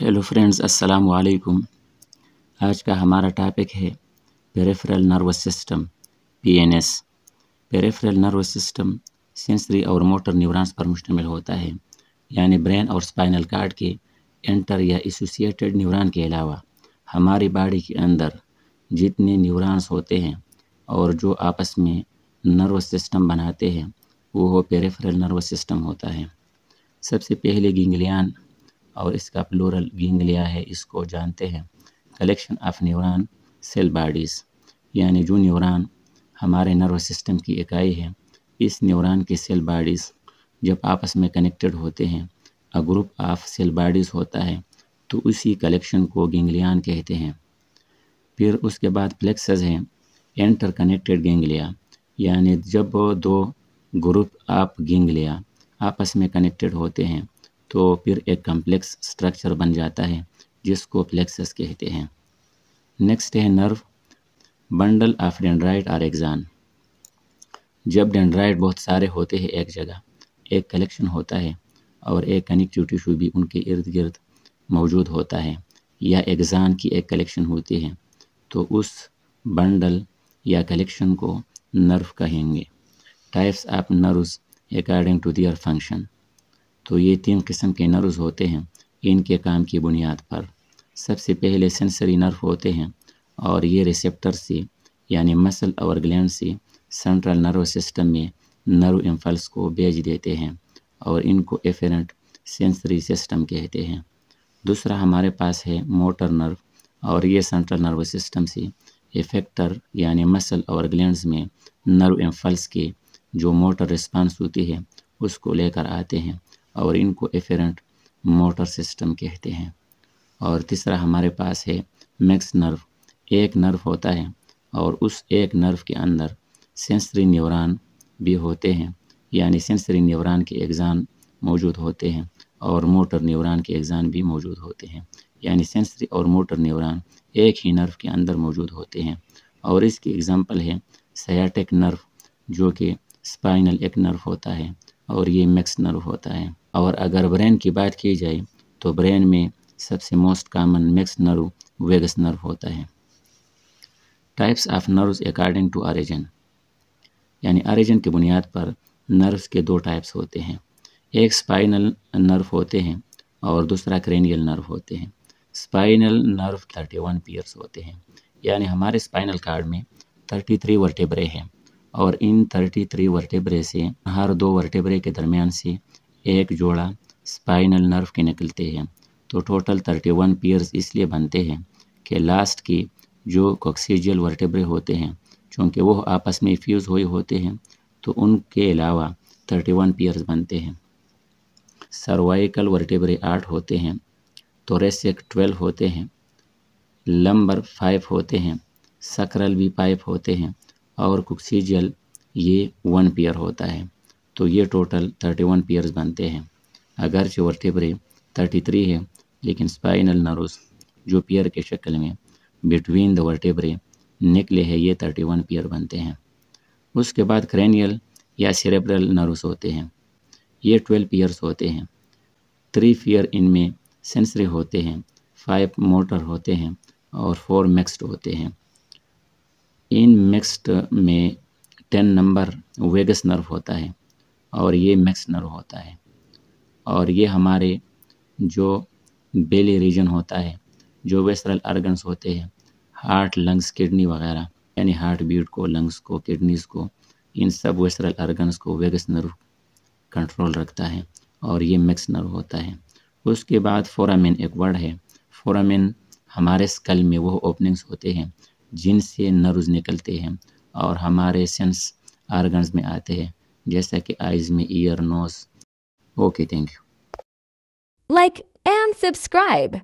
Hello friends, अस्सलाम वालेकुम। आज का हमारा टॉपिक है peripheral nervous system PNS. Peripheral nervous system sensory और मोटर न्यूरॉन्स पर मुश्तमिल होता है, यानी ब्रेन और स्पाइनल कॉर्ड के इंटर या एसोसिएटेड न्यूरॉन के अलावा हमारी बॉडी के अंदर जितने न्यूरॉन्स होते हैं और जो आपस में नर्वस सिस्टम बनाते हैं वो पेरिफेरल नर्वस सिस्टम होता है। सबसे पहले गैंग्लियन और इसका प्लूरल गैंग्लिया है, इसको जानते हैं। Collection of neuron cell bodies, यानी जो न्यूरॉन हमारे नर्वस सिस्टम की इकाई है, इस न्यूरॉन की सेल बॉडीज़ जब आपस में कनेक्टेड होते हैं, a group of cell bodies होता है, तो उसी कलेक्शन को गैंग्लियन कहते हैं। फिर उसके बाद प्लेक्सस हैं, इंटर कनेक्टेड गैंग्लिया, यानी जब दो ग्रुप ऑफ गैंग्लिया आपस में कनेक्टेड होते हैं तो फिर एक कम्प्लेक्स स्ट्रक्चर बन जाता है जिसको प्लेक्सस कहते हैं। नेक्स्ट है नर्व, बंडल ऑफ डेंड्राइट और एक्सान। जब डेंड्राइट बहुत सारे होते हैं एक जगह, एक कलेक्शन होता है और एक कनेक्टिव टिश्यू भी उनके इर्द गिर्द मौजूद होता है, या एक्सान की एक कलेक्शन होती है, तो उस बंडल या कलेक्शन को नर्व कहेंगे। Types of nerves according to their function, तो ये 3 किस्म के नर्व्स होते हैं इनके काम की बुनियाद पर। सबसे पहले सेंसरी नर्व होते हैं और ये रिसेप्टर से यानी मसल और ग्लैंड से सेंट्रल नर्वस सिस्टम में नर्व इम्पल्स को भेज देते हैं और इनको एफेरेंट सेंसरी सिस्टम कहते हैं। दूसरा हमारे पास है मोटर नर्व और ये सेंट्रल नर्वस सिस्टम से इफेक्टर यानी मसल और ग्लैंड्स में नर्व इम्पल्स के जो मोटर रिस्पांस होती है उसको लेकर आते हैं और इनको एफेरेंट मोटर सिस्टम कहते हैं। और तीसरा हमारे पास है मैक्स नर्व। एक नर्व होता है और उस एक नर्व के अंदर सेंसरी न्यूरॉन भी होते हैं, यानी सेंसरी न्यूरॉन के एक्सान मौजूद होते हैं और मोटर न्यूरॉन के एक्सान भी मौजूद होते हैं, यानी सेंसरी और मोटर न्यूरॉन एक ही नर्व के अंदर मौजूद होते हैं। और इसकी एग्जांपल है साइटिक नर्व, जो कि स्पाइनल एक नर्व होता है और ये मैक्स नर्व होता है। और अगर ब्रेन की बात की जाए तो ब्रेन में सबसे most common max nerve vagus nerve होता है। Types of nerves according to origin, यानी ऑरिजिन की बुनियाद पर नर्व्स के 2 टाइप्स होते हैं, एक स्पाइनल नर्व होते हैं और दूसरा क्रेनियल नर्व होते हैं। स्पाइनल नर्व 31 पेयर्स होते हैं, यानी हमारे स्पाइनल कॉर्ड में 33 वर्टेब्रे हैं और इन 33 वर्टेब्रे से हर 2 वर्टेब्रे के दरमियान से एक जोड़ा स्पाइनल नर्व के निकलते हैं। तो टोटल 31 पेयर्स इसलिए बनते हैं कि लास्ट की जो कॉक्सिजियल वर्टेब्रे होते हैं, चूँकि वो आपस में फ्यूज़ हुए होते हैं, तो उनके अलावा 31 पेयर्स बनते हैं। सर्वाइकल वर्टेब्रे 8 होते हैं, थोरेसिक 12 होते हैं, लंबर 5 होते हैं, सक्राल भी 5 होते हैं और कॉक्सिजियल ये 1 पेयर होता है। तो ये टोटल 31 पेयर्स बनते हैं। अगरचे वर्टेब्रे 33 है, लेकिन स्पाइनल नर्व्स जो पेयर के शक्ल में बिटवीन द वर्टेब्रे निकले हैं, ये 31 पेयर बनते हैं। उसके बाद क्रेनियल या सेरेब्रल नर्व्स होते हैं, ये 12 पेयर्स होते हैं। 3 पेयर इनमें सेंसरी होते हैं, 5 मोटर होते हैं और 4 मिक्स्ड होते हैं। इन मिक्स्ड में 10 नंबर वेगस नर्व होता है और ये मैक्स नर्व होता है। और ये हमारे जो बेली रीजन होता है, जो वेस्ट्रल ऑर्गन्स होते हैं, हार्ट, लंग्स, किडनी वगैरह, यानी हार्ट बीट को, लंग्स को, किडनीज़ को, इन सब वेस्ट्रल ऑर्गन्स को वेगस नर्व कंट्रोल रखता है और ये मैक्स नर्व होता है। उसके बाद फोरामेन एक वर्ड है। फोरामेन हमारे स्कल में वो ओपनिंग्स होते हैं जिनसे नर्व्स निकलते हैं और हमारे सेंस ऑर्गन्स में आते हैं, जैसा कि आइज़ में, ear, nose. Okay, thank you. Like and subscribe.